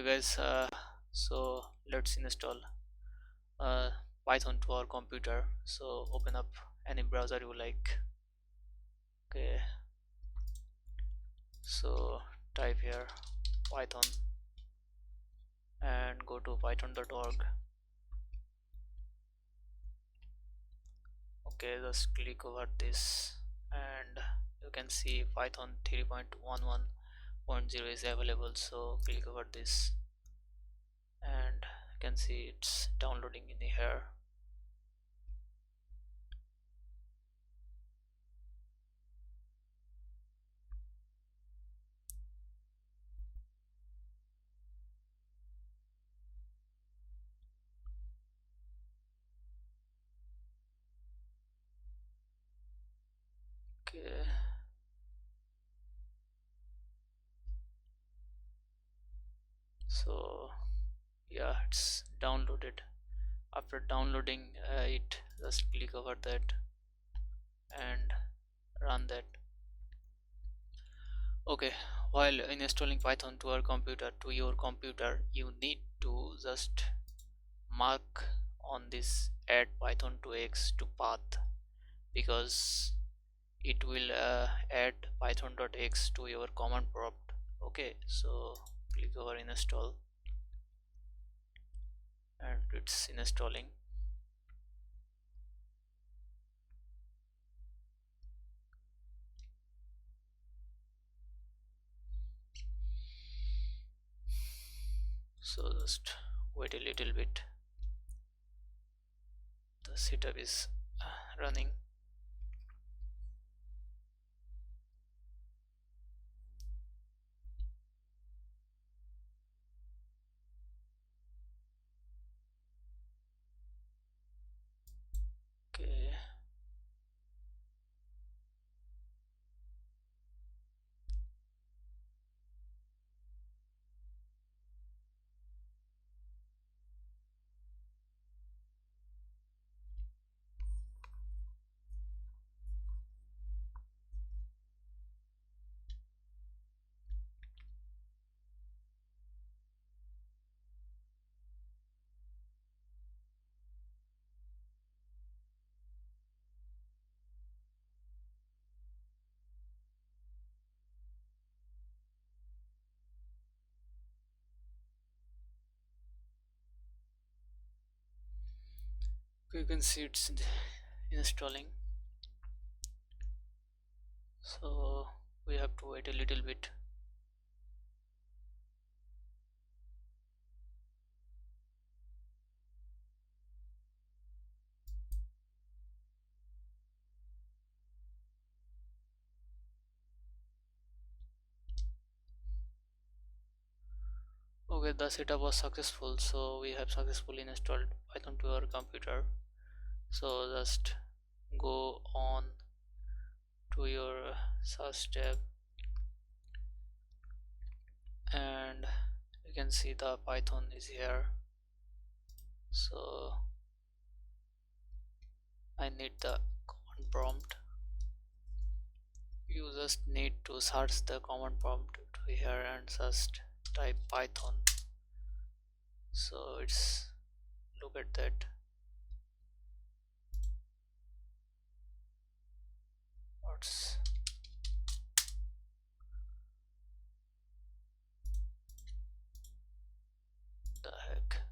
Okay guys, so let's install uh, Python to our computer. So open up any browser you like. Okay, so type here Python and go to python.org. Okay, just click over this and you can see Python 3.11.0 is available, so click over this and you can see it's downloading in here. Okay, so yeah, it's downloaded. After downloading it, just click over that and run that. Okay, while installing Python to your computer, you need to just mark on this add python to x to path, because it will add python.x to your command prompt. Okay, so click over install and it's installing. So just wait a little bit, the setup is running. Okay, you can see it's installing, so we have to wait a little bit. Okay, the setup was successful, so we have successfully installed Python to our computer. So just go on to your search tab and you can see the Python is here. So I need the command prompt. You just need to search the command prompt to here and just type Python. So it's, look at that, what's the heck.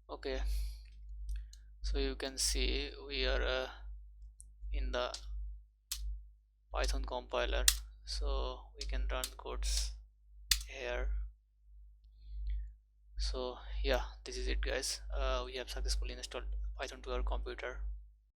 Okay, so you can see we are in the Python compiler, so we can run codes here. So yeah, this is it guys, we have successfully installed Python to our computer.